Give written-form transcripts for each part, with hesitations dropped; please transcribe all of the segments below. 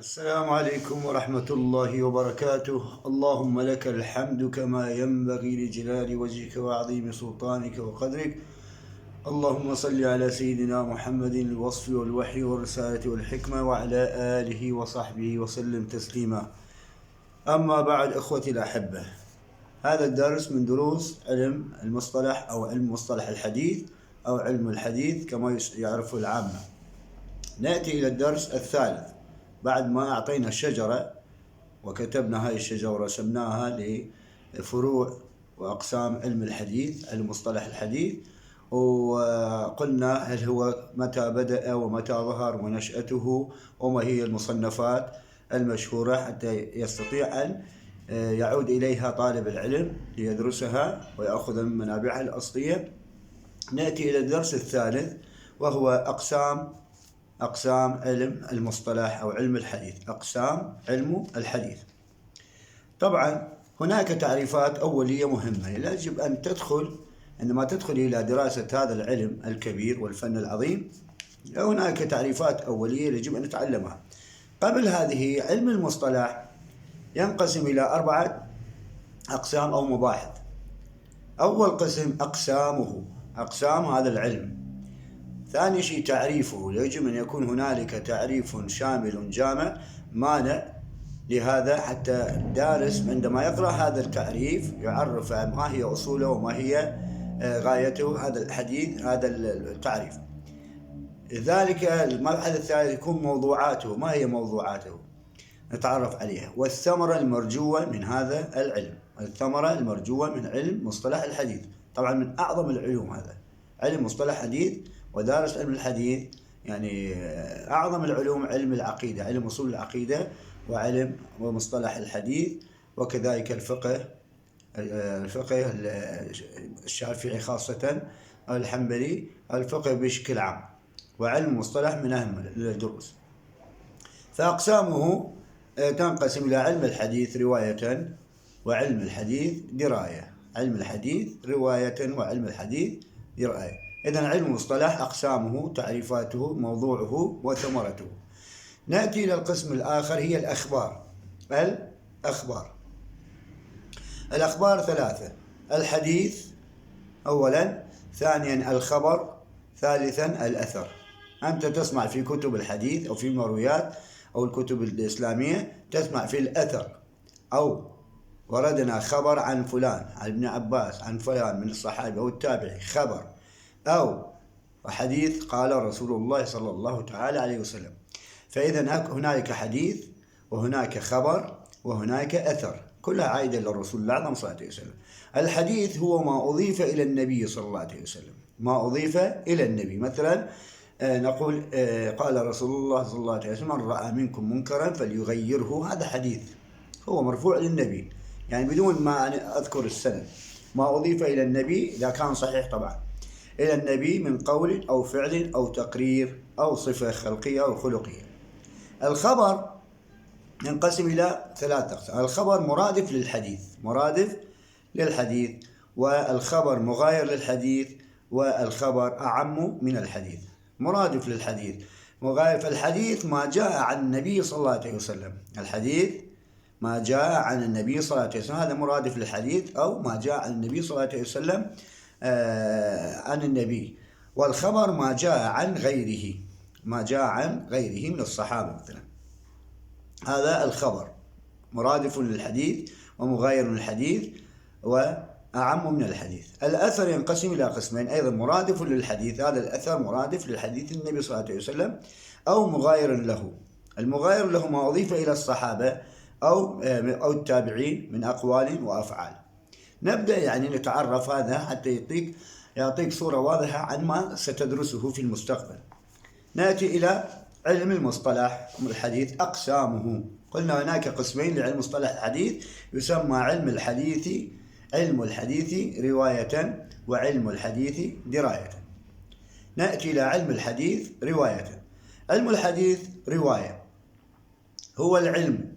السلام عليكم ورحمة الله وبركاته. اللهم لك الحمد كما ينبغي لجلال وجهك وعظيم سلطانك وقدرك. اللهم صل على سيدنا محمد الوصف والوحي والرسالة والحكمة وعلى آله وصحبه وسلم تسليما. أما بعد، أخوتي الأحبة، هذا الدرس من دروس علم المصطلح أو علم مصطلح الحديث أو علم الحديث كما يعرفه العامة. نأتي إلى الدرس الثالث بعد ما أعطينا الشجرة وكتبنا هاي الشجرة ورسمناها لفروع وأقسام علم الحديث، علم مصطلح الحديث، وقلنا هل هو متى بدأ ومتى ظهر ونشأته وما هي المصنفات المشهورة حتى يستطيع أن يعود إليها طالب العلم ليدرسها ويأخذ من منابعها الأصلية. نأتي إلى الدرس الثالث وهو أقسام علم المصطلح أو علم الحديث، أقسام علم الحديث. طبعا هناك تعريفات أولية مهمة يجب أن عندما تدخل إلى دراسة هذا العلم الكبير والفن العظيم. هناك تعريفات أولية يجب أن نتعلمها. قبل هذه، علم المصطلح ينقسم إلى 4 أقسام أو مباحث. أول قسم أقسام هذا العلم. ثاني شيء تعريفه، يجب أن يكون هنالك تعريف شامل جامع مانع لهذا، حتى الدارس عندما يقرأ هذا التعريف يعرف ما هي أصوله وما هي غايته هذا الحديث، هذا التعريف. لذلك المبحث الثالث يكون موضوعاته، ما هي موضوعاته نتعرف عليها. والثمرة المرجوة من هذا العلم، الثمرة المرجوة من علم مصطلح الحديث. طبعا من أعظم العلوم هذا علم مصطلح حديث، ودارس علم الحديث يعني أعظم العلوم علم العقيدة، علم أصول العقيدة وعلم ومصطلح الحديث، وكذلك الفقه الشافعي خاصة، الحنبلي، الفقه بشكل عام، وعلم مصطلح من أهم الدروس. فأقسامه تنقسم إلى علم الحديث رواية وعلم الحديث دراية، علم الحديث رواية وعلم الحديث دراية. إذن علم المصطلح أقسامه، تعريفاته، موضوعه وثمرته. نأتي إلى القسم الآخر، هي الأخبار 3: الحديث أولا، ثانيا الخبر، ثالثا الأثر. أنت تسمع في كتب الحديث أو في المرويات أو الكتب الإسلامية تسمع في الأثر، أو وردنا خبر عن فلان، عن ابن عباس، عن فلان من الصحابة أو التابعي خبر، أو حديث قال رسول الله صلى الله تعالى عليه وسلم. فإذا هناك حديث وهناك خبر وهناك أثر، كلها عائدة للرسول الأعظم صلى الله عليه وسلم. الحديث هو ما أضيف إلى النبي صلى الله عليه وسلم، ما أضيف إلى النبي. مثلا نقول قال رسول الله صلى الله عليه وسلم: من رأى منكم منكرا فليغيره. هذا حديث هو مرفوع للنبي، يعني بدون ما أذكر السند، ما أضيف إلى النبي إذا كان صحيح طبعا، إلى النبي من قول أو فعل أو تقرير أو صفة خلقية أو خلقية. الخبر ينقسم إلى 3 أقسام. الخبر مرادف للحديث، والخبر مغاير للحديث، والخبر أعم من الحديث. مرادف للحديث، مغاير. فالحديث ما جاء عن النبي صلى الله عليه وسلم، الحديث ما جاء عن النبي صلى الله عليه وسلم، هذا مرادف للحديث، أو ما جاء عن النبي صلى الله عليه وسلم عن النبي. والخبر ما جاء عن غيره من الصحابة مثلا. هذا الخبر مرادف للحديث ومغاير للحديث وأعم من الحديث. الأثر ينقسم إلى قسمين أيضا، مرادف للحديث، هذا الأثر مرادف للحديث النبي صلى الله عليه وسلم، أو مغاير له. المغاير له ما أضيف إلى الصحابة أو التابعين من أقوال وأفعال. نبدأ يعني نتعرف هذا حتى يعطيك صورة واضحة عن ما ستدرسه في المستقبل. نأتي إلى علم المصطلح الحديث، أقسامه. قلنا هناك قسمين لعلم مصطلح الحديث، يسمى علم الحديث رواية وعلم الحديث دراية. نأتي إلى علم الحديث رواية. علم الحديث رواية هو العلم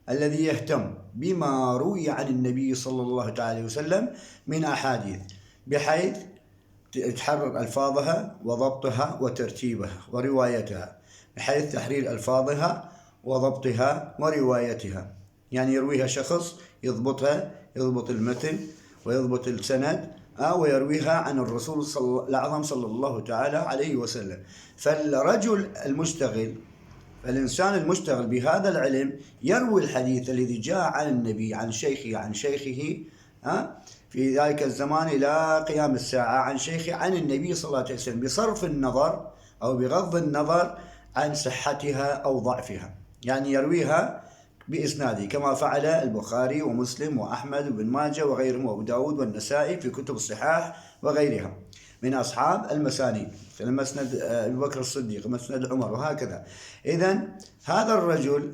الذي يهتم بما روي عن النبي صلى الله عليه وسلم من أحاديث، بحيث تحرر ألفاظها وضبطها وترتيبها وروايتها، بحيث تحرير ألفاظها وضبطها وروايتها. يعني يرويها شخص يضبطها، يضبط المتن ويضبط السند، ويرويها عن الرسول الأعظم صلى الله تعالى عليه وسلم. فالرجل المشتغل، الإنسان المشتغل بهذا العلم يروي الحديث الذي جاء عن النبي عن شيخه عن شيخه في ذلك الزمان إلى قيام الساعة عن شيخه عن النبي صلى الله عليه وسلم، بصرف النظر أو بغض النظر عن صحتها أو ضعفها. يعني يرويها بإسناده كما فعل البخاري ومسلم وأحمد وابن ماجه وغيرهم وأبو داود والنسائي في كتب الصحاح وغيرها من أصحاب المسانيد، مثل مسند أبي بكر الصديق، مسند عمر، وهكذا. إذن هذا الرجل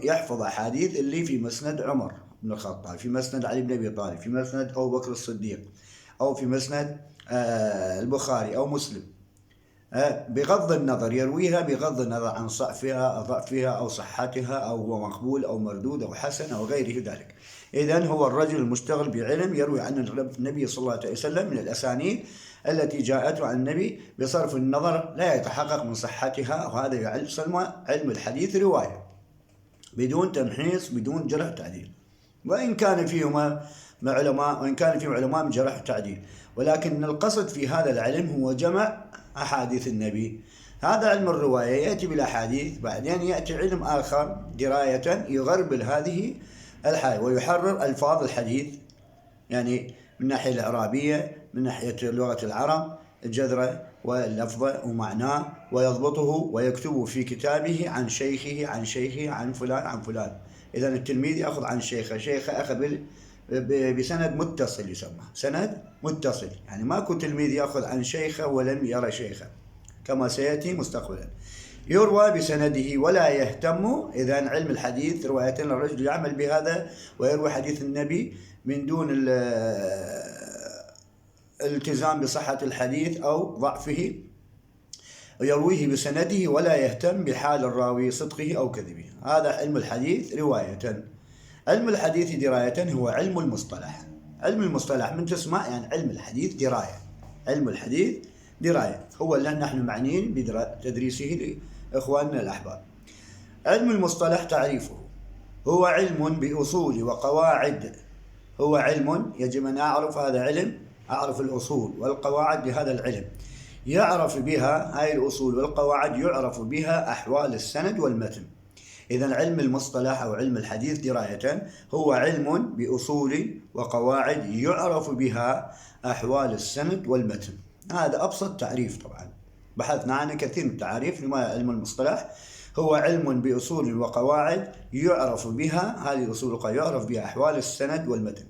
يحفظ أحاديث اللي في مسند عمر بن الخطاب، في مسند علي بن أبي طالب، في مسند أبو بكر الصديق، أو في مسند البخاري أو مسلم، بغض النظر يرويها بغض النظر عن ضعفها أو صحتها أو هو مقبول أو مردود أو حسن أو غيره ذلك. إذن هو الرجل المشتغل بعلم يروي عن النبي صلى الله عليه وسلم من الأسانيد التي جاءته عن النبي بصرف النظر لا يتحقق من صحتها، وهذا يسمى علم الحديث رواية، بدون تمحيص، بدون جرح تعديل. وإن كان فيهما علماء من جرح التعديل، ولكن القصد في هذا العلم هو جمع أحاديث النبي. هذا علم الرواية يأتي بالأحاديث، بعدين يأتي علم آخر دراية يغربل هذه الحال ويحرر ألفاظ الحديث، يعني من ناحية الإعرابية، من ناحية لغة العرب، الجذرة واللفظة ومعناه، ويضبطه ويكتبه في كتابه عن شيخه عن شيخه عن فلان عن فلان. إذا التلميذ يأخذ عن شيخه أخذ بسند متصل، يسمى سند متصل، يعني ماكو تلميذ يأخذ عن شيخه ولم يرى شيخه كما سيأتي مستقبلا. يروى بسنده ولا يهتم. إذن علم الحديث رواية الرجل يعمل بهذا ويروي حديث النبي من دون الالتزام بصحة الحديث أو ضعفه، ويرويه بسنده ولا يهتم بحال الراوي صدقه أو كذبه. هذا علم الحديث رواية. علم الحديث دراية هو علم المصطلح. علم المصطلح من تسمع يعني علم الحديث دراية. علم الحديث دراية هو اللي نحن معنيين بتدريسه لإخواننا الأحباب. علم المصطلح تعريفه هو علم بأصول وقواعد. هو علم يجب أن أعرف هذا علم، أعرف الأصول والقواعد لهذا العلم، يعرف بها هاي الأصول والقواعد يعرف بها أحوال السند والمتن. إذن علم المصطلح أو علم الحديث دراية هو علم بأصول وقواعد يعرف بها أحوال السند والمتن. هذا أبسط تعريف. طبعا بحثنا عنه كثير من التعاريف لما علم المصطلح. هو علم بأصول وقواعد يعرف بها، هذه الأصول والقواعد يعرف بها أحوال السند والمتن.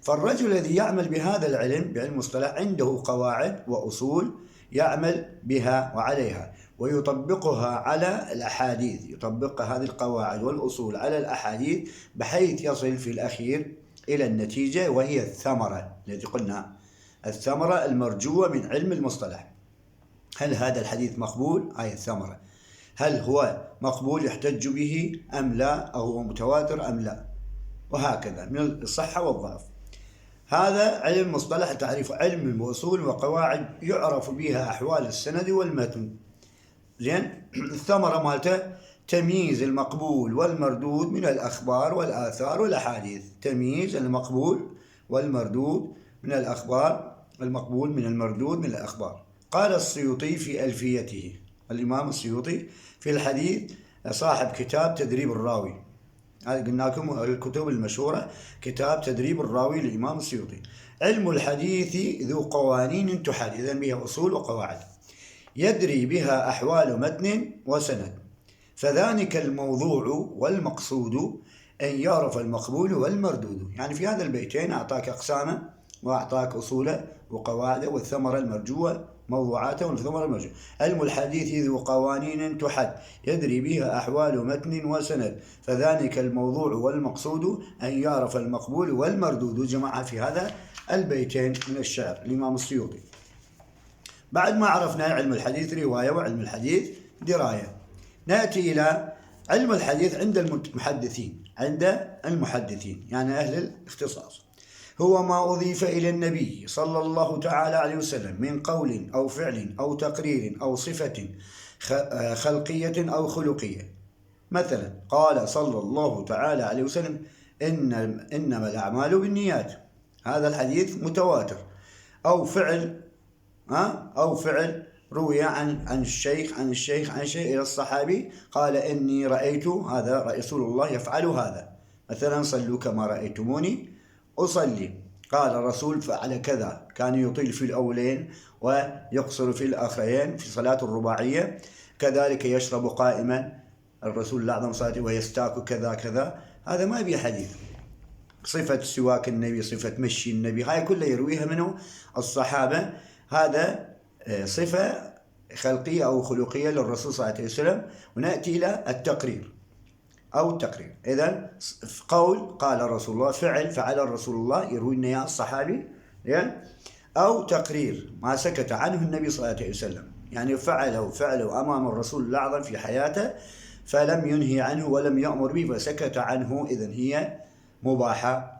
فالرجل الذي يعمل بهذا العلم بعلم المصطلح عنده قواعد وأصول يعمل بها وعليها، ويطبقها على الأحاديث، يطبق هذه القواعد والأصول على الأحاديث بحيث يصل في الأخير إلى النتيجة، وهي الثمرة التي قلنا، الثمرة المرجوة من علم المصطلح. هل هذا الحديث مقبول؟ هاي الثمرة. هل هو مقبول يحتج به أم لا؟ أو هو متواتر أم لا؟ وهكذا من الصحة والضعف. هذا علم مصطلح تعريفه علم بأصول وقواعد يعرف بها أحوال السند والمتن. زين. الثمرة مالته تمييز المقبول والمردود من الأخبار والآثار والأحاديث. تمييز المقبول والمردود من الأخبار، المقبول من المردود من الأخبار. قال السيوطي في ألفيته، الإمام السيوطي في الحديث صاحب كتاب تدريب الراوي، هذا قلنا لكم الكتب المشهورة، كتاب تدريب الراوي للإمام السيوطي. علم الحديث ذو قوانين تحد، إذن بها أصول وقواعد يدري بها أحوال متن وسند، فذلك الموضوع والمقصود أن يعرف المقبول والمردود. يعني في هذا البيتين أعطاك أقسامه وأعطاك أصوله وقواعده والثمرة المرجوة موضوعاته والثمرة المرجوة. علم الحديث ذو قوانين تحد يدري بها أحوال متن وسند، فذلك الموضوع والمقصود أن يعرف المقبول والمردود. جمعها في هذا البيتين من الشعر الإمام السيوطي. بعد ما عرفنا علم الحديث رواية وعلم الحديث دراية، نأتي إلى علم الحديث عند المحدثين يعني أهل الاختصاص. هو ما أضيف إلى النبي صلى الله تعالى عليه وسلم من قول أو فعل أو تقرير أو صفة خلقية أو خلقية، مثلا قال صلى الله تعالى عليه وسلم إنما الأعمال بالنيات، هذا الحديث متواتر. أو فعل أو فعل روي عن الشيخ إلى الصحابي قال إني رأيت هذا رسول الله يفعل هذا، مثلا صلوا كما رأيتموني أصلي، قال الرسول فعل كذا، كان يطيل في الأولين ويقصر في الآخرين في صلاة الرباعية، كذلك يشرب قائما الرسول الأعظم صلاته ويستاك كذا كذا. هذا ما يبي حديث. صفة سواك النبي، صفة مشي النبي، هاي كلها يرويها منه الصحابة. هذا صفة خلقية أو خلقية للرسول صلى الله عليه وسلم. ونأتي إلى التقرير أو التقرير. إذن قول قال رسول الله، فعل الرسول الله يروي لنا الصحابي، أو تقرير ما سكت عنه النبي صلى الله عليه وسلم، يعني فعله أمام الرسول الأعظم في حياته فلم ينهي عنه ولم يأمر به فسكت عنه، إذن هي مباحة.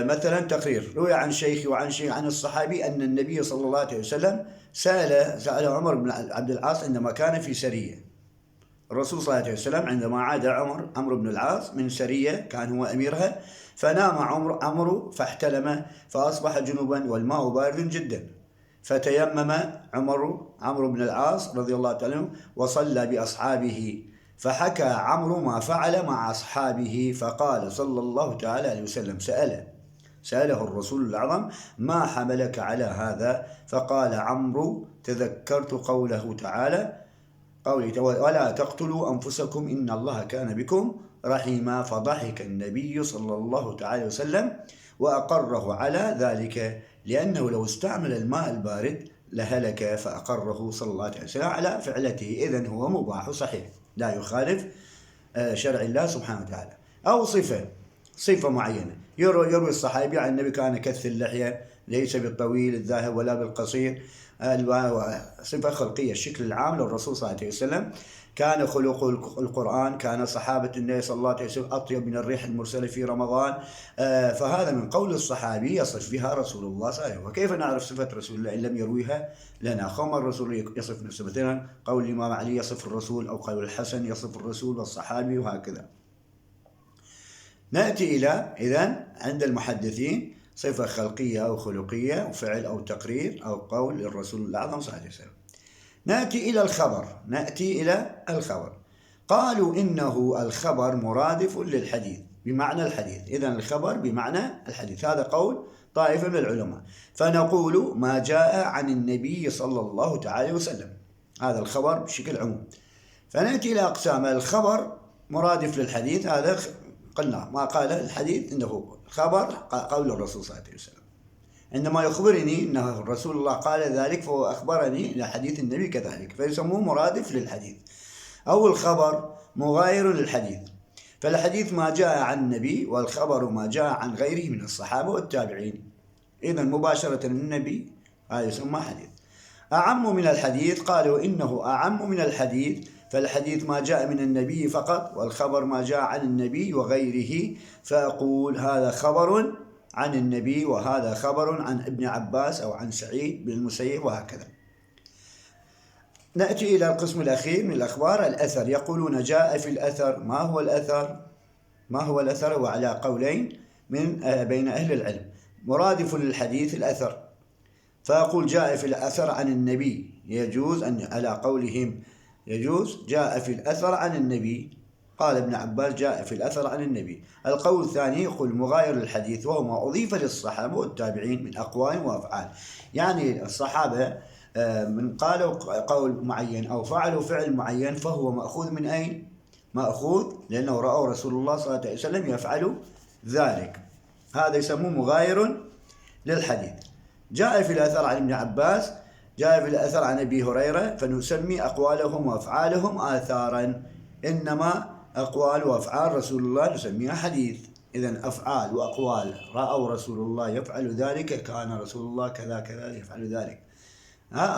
مثلا تقرير روي عن شيخ عن الصحابي أن النبي صلى الله عليه وسلم سأل عمر بن عبد العاص عندما كان في سرية. الرسول صلى الله عليه وسلم عندما عاد عمرو بن العاص من سرية كان هو أميرها، فنام عمرو فاحتلم فأصبح جنوبا والماء بارد جدا، فتيمم عمرو بن العاص رضي الله تعالى عنه وصلى بأصحابه، فحكى عمرو ما فعل مع أصحابه، فقال صلى الله تعالى عليه وسلم سأله الرسول الأعظم ما حملك على هذا؟ فقال عمرو تذكرت قوله تعالى ولا تقتلوا أنفسكم إن الله كان بكم رحيما، فضحك النبي صلى الله تعالى وسلم وأقره على ذلك، لأنه لو استعمل الماء البارد لهلك، فأقره صلى الله عليه وسلم على فعلته. إذن هو مباح صحيح لا يخالف شرع الله سبحانه وتعالى. أو صفة معينة يروي الصحابي عن النبي كان كث اللحية ليس بالطويل الذاهب ولا بالقصير، صفة خلقية. الشكل العام للرسول صلى الله عليه وسلم كان خلق القرآن، كان صحابة النبي صلى الله عليه وسلم أطيب من الريح المرسلة في رمضان. فهذا من قول الصحابي يصف بها رسول الله صلى الله عليه وسلم. وكيف نعرف صفة رسول الله إن لم يرويها لنا؟ خم الرسول يصف نفسه، مثلا قول الإمام علي يصف الرسول، أو قول الحسن يصف الرسول والصحابي، وهكذا. نأتي إلى إذن عند المحدثين صفة خلقية أو خلقية، وفعل أو تقرير أو قول للرسول الأعظم صلى الله عليه وسلم. نأتي إلى الخبر. قالوا إنه الخبر مرادف للحديث بمعنى الحديث. إذن الخبر بمعنى الحديث، هذا قول طائفة من العلماء. فنقول ما جاء عن النبي صلى الله تعالى وسلم، هذا الخبر بشكل عموم. فنأتي إلى أقسام. الخبر مرادف للحديث، هذا قلنا ما قال الحديث إنه خبر قول الرسول صلى الله عليه وسلم، عندما يخبرني أن الرسول الله قال ذلك فهو أخبرني إلى حديث النبي كذلك، فيسموه مرادف للحديث. أو الخبر مغاير للحديث، فالحديث ما جاء عن النبي والخبر ما جاء عن غيره من الصحابة والتابعين. إذن مباشرة من النبي هذا يسمى حديث. أعم من الحديث، قالوا إنه أعم من الحديث، فالحديث ما جاء من النبي فقط، والخبر ما جاء عن النبي وغيره. فأقول هذا خبر عن النبي وهذا خبر عن ابن عباس أو عن سعيد بن المسيب، وهكذا. نأتي إلى القسم الأخير من الأخبار، الأثر. يقولون جاء في الأثر. ما هو الأثر؟ وعلى قولين بين أهل العلم. مرادف للحديث الأثر، فأقول جاء في الأثر عن النبي، يجوز أن على قولهم يجوز جاء في الأثر عن النبي، قال ابن عباس جاء في الأثر عن النبي. القول الثاني يقول مغاير للحديث، وهو ما أضيف للصحابة والتابعين من أقوال وأفعال. يعني الصحابة من قالوا قول معين أو فعلوا فعل معين فهو مأخوذ من أين؟ مأخوذ لأنه رأوا رسول الله صلى الله عليه وسلم يفعل ذلك، هذا يسموه مغاير للحديث. جاء في الأثر عن ابن عباس، جاء في الأثر عن أبي هريرة، فنسمي أقوالهم وأفعالهم آثارا. إنما أقوال وأفعال رسول الله نسميها حديث. إذن أفعال وأقوال رأوا رسول الله يفعل ذلك، كان رسول الله كذا كذا يفعل ذلك،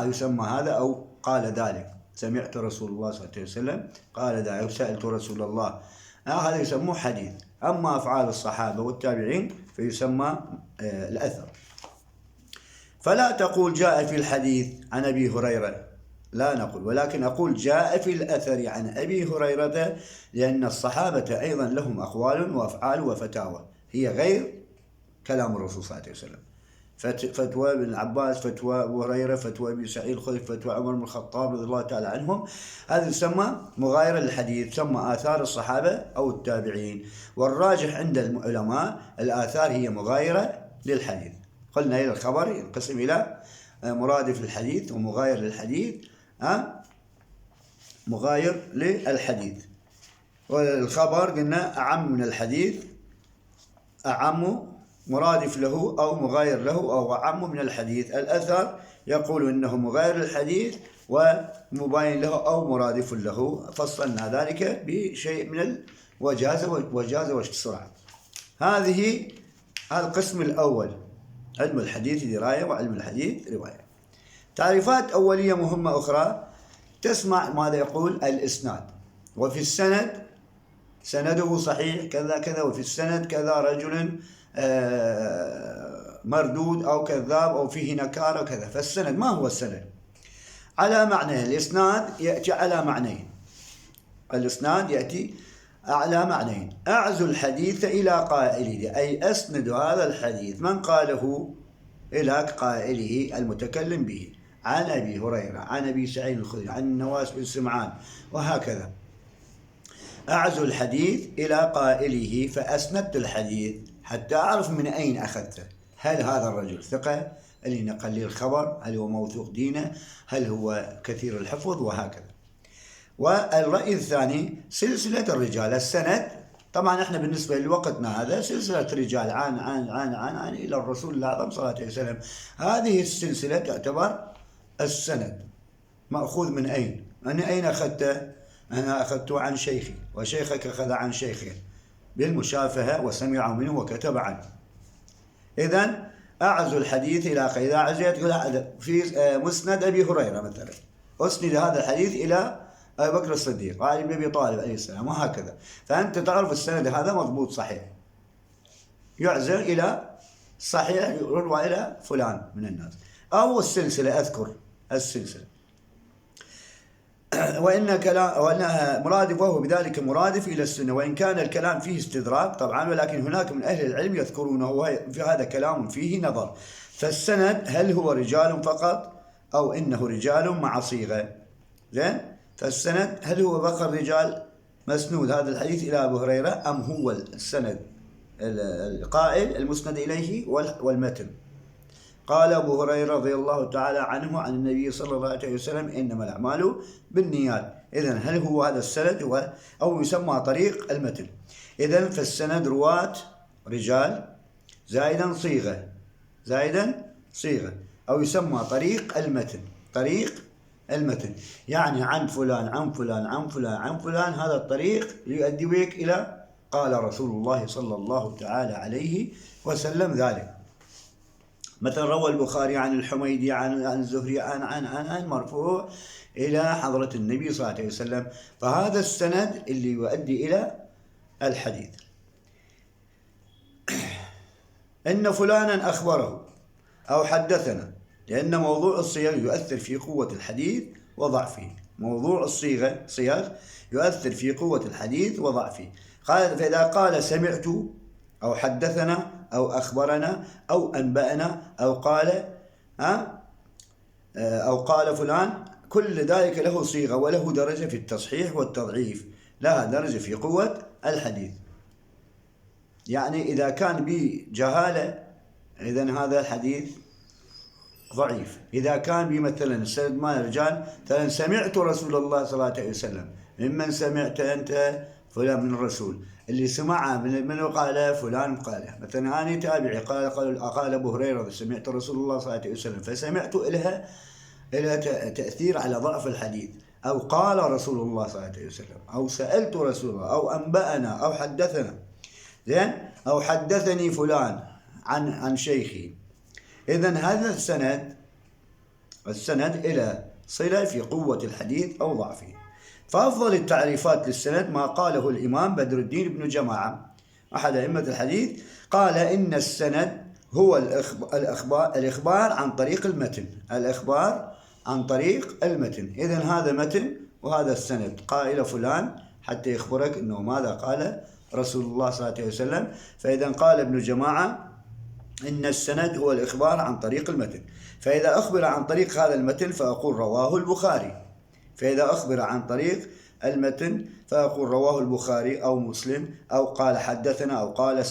يسمى هذا. أو قال ذلك، سمعت رسول الله صلى الله عليه وسلم قال ذلك، أو سألت رسول الله، هذا يسموه حديث. أما أفعال الصحابة والتابعين فيسمى الأثر. فلا تقول جاء في الحديث عن أبي هريرة، لا نقول، ولكن أقول جاء في الأثر عن أبي هريرة، لأن الصحابة أيضا لهم أقوال وأفعال وفتاوى هي غير كلام الرسول صلى الله عليه وسلم. فتوى ابن عباس، فتوى أبو هريرة، فتوى أبي سعيد الخدري، فتوى عمر بن الخطاب رضي الله تعالى عنهم، هذا يسمى مغايرة للحديث، يسمى آثار الصحابة أو التابعين. والراجح عند العلماء الآثار هي مغايرة للحديث. قلنا إلى الخبر ينقسم إلى مرادف للحديث ومغاير للحديث. مغاير للحديث، والخبر قلنا أعم من الحديث، أعم مرادف له أو مغاير له أو أعم من الحديث. الأثر يقول إنه مغاير للحديث ومباين له أو مرادف له، فصلنا ذلك بشيء من الوجازة والسرعة. هذه القسم الأول، علم الحديث دراية وعلم الحديث رواية. تعريفات أولية مهمة أخرى، تسمع ماذا يقول الإسناد، وفي السند سنده صحيح كذا كذا، وفي السند كذا رجل مردود أو كذاب أو فيه نكارة كذا. فالسند ما هو السند؟ على معنى الإسناد يأتي على معنيين. الإسناد يأتي على معنيين: أعزو الحديث إلى قائله، أي أسند هذا الحديث من قاله إلى قائله المتكلم به، عن أبي هريرة، عن أبي سعيد الخدري، عن النواس بن سمعان، وهكذا. أعزو الحديث إلى قائله، فأسندت الحديث حتى أعرف من أين أخذته. هل هذا الرجل ثقة اللي نقل لي الخبر؟ هل هو موثوق دينه؟ هل هو كثير الحفظ؟ وهكذا. والرأي الثاني سلسلة الرجال. السند طبعا احنا بالنسبة لوقتنا هذا سلسلة رجال عن إلى الرسول الأعظم صلى الله عليه وسلم. هذه السلسلة تعتبر السند. مأخوذ من أين؟ أنا أين أخذته؟ أنا أخذته عن شيخي، وشيخك أخذ عن شيخه بالمشافهة وسمع منه وكتب عنه. إذن أعزو الحديث إلى إذا عزيت في مسند أبي هريرة مثلا، أسند هذا الحديث إلى أبي بكر الصديق وعلي بن أبي طالب عليه السلام وهكذا. فأنت تعرف السند هذا مضبوط صحيح، يعزل إلى صحيح، يروى إلى فلان من الناس. أو السلسلة، أذكر السلسلة. وإنها مرادف، وهو بذلك مرادف إلى السنة، وإن كان الكلام فيه استدراك طبعا، ولكن هناك من أهل العلم يذكرونه، في هذا كلام فيه نظر. فالسند هل هو رجال فقط أو إنه رجال مع صيغة؟ زين؟ فالسند هل هو فقط رجال مسنود هذا الحديث إلى أبو هريرة، أم هو السند القائل المسند إليه والمتن؟ قال أبو هريرة رضي الله تعالى عنه عن النبي صلى الله عليه وسلم: إنما الأعمال بالنيات. إذن هل هو هذا السند أو يسمى طريق المتن؟ إذن فالسند رواة رجال زائدا صيغة أو يسمى طريق المتن. طريق المتن يعني عن فلان عن فلان عن فلان عن فلان، هذا الطريق يؤدي بك إلى قال رسول الله صلى الله تعالى عليه وسلم ذلك. مثلا روى البخاري عن الحميدي عن الزهري عن مرفوع إلى حضرة النبي صلى الله عليه وسلم، فهذا السند اللي يؤدي إلى الحديث. إن فلانا أخبره أو حدثنا، لأن موضوع الصيغ يؤثر في قوة الحديث وضعفه. موضوع صيغ يؤثر في قوة الحديث وضعفه. فإذا قال سمعت أو حدثنا أو أخبرنا أو أنبأنا أو قال فلان، كل ذلك له صيغة وله درجة في التصحيح والتضعيف، لها درجة في قوة الحديث. يعني إذا كان بجهالة إذن هذا الحديث ضعيف. إذا كان بمثلا السند مال الرجال، مثلا سمعت رسول الله صلى الله عليه وسلم، ممن سمعت أنت؟ فلان من الرسول. اللي سمعه من قال فلان قاله. مثلا أنا تابعي قال أبو هريرة سمعت رسول الله صلى الله عليه وسلم، فسمعت إلها تأثير على ضعف الحديث. أو قال رسول الله صلى الله عليه وسلم، أو سألت رسول الله، أو أنبأنا، أو حدثنا. زين؟ أو حدثني فلان عن شيخي. إذن هذا السند إلى صلة في قوة الحديث أو ضعفه. فأفضل التعريفات للسند ما قاله الإمام بدر الدين بن جماعة أحد أئمة الحديث، قال إن السند هو الإخبار عن طريق المتن. الإخبار عن طريق المتن. إذن هذا متن وهذا السند، قائل فلان حتى يخبرك أنه ماذا قال رسول الله صلى الله عليه وسلم. فإذا قال ابن جماعة إن السند هو الإخبار عن طريق المتن. فإذا أخبر عن طريق هذا المتن فأقول رواه البخاري. فإذا أخبر عن طريق المتن فأقول رواه البخاري أو مسلم، أو قال حدثنا، أو قال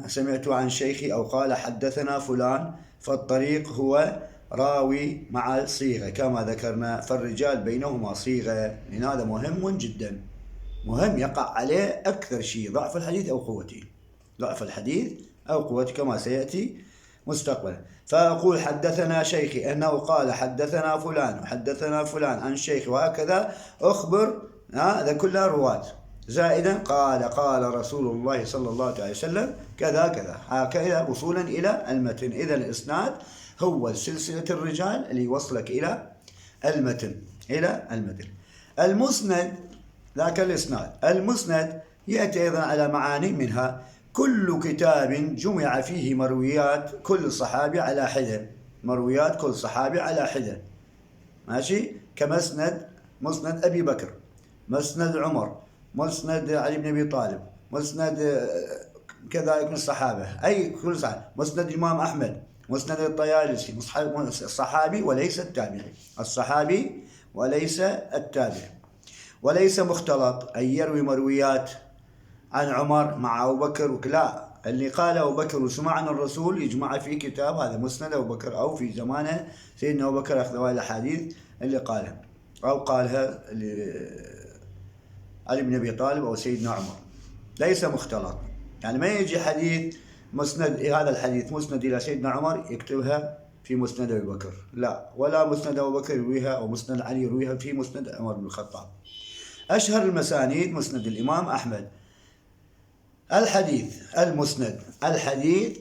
سمعت عن شيخي، أو قال حدثنا فلان. فالطريق هو راوي مع صيغة كما ذكرنا، فالرجال بينهما صيغة، لأن هذا مهم جدا، مهم يقع عليه أكثر شيء ضعف الحديث أو قوته، ضعف الحديث أو قوته كما سيأتي مستقبلا. فأقول حدثنا شيخي أنه قال حدثنا فلان وحدثنا فلان عن شيخي، وهكذا أخبر هذا كلها رواة، زائدا قال رسول الله صلى الله عليه وسلم كذا كذا، هكذا وصولا إلى المتن. إذا الإسناد هو سلسلة الرجال اللي يوصلك إلى المتن، المسند ذاك الإسناد. المسند يأتي أيضا على معاني، منها كل كتاب جمع فيه مرويات كل صحابي على حدة، مرويات كل صحابي على حدة، ماشي، مسند أبي بكر، مسند عمر، مسند علي بن أبي طالب، مسند كذلك من الصحابة، أي كل صحابي، مسند الإمام أحمد، مسند الطيالسي، الصحابي وليس التابعي، الصحابي وليس التابعي. وليس مختلط، أي يروي مرويات عن عمر مع أبو بكر، لا، اللي قال أبو بكر وسمع عن الرسول يجمع في كتاب، هذا مسند أبو بكر، أو في زمانه سيدنا أبو بكر أخذ الأحاديث اللي قالها، أو قالها علي بن أبي طالب أو سيدنا عمر. ليس مختلط، يعني ما يجي حديث مسند، هذا الحديث مسند إلى سيدنا عمر يكتبها في مسند أبي بكر، لا، ولا مسند أبو بكر يرويها أو مسند علي يرويها في مسند عمر بن الخطاب. أشهر المسانيد مسند الإمام أحمد. الحديث المسند، الحديث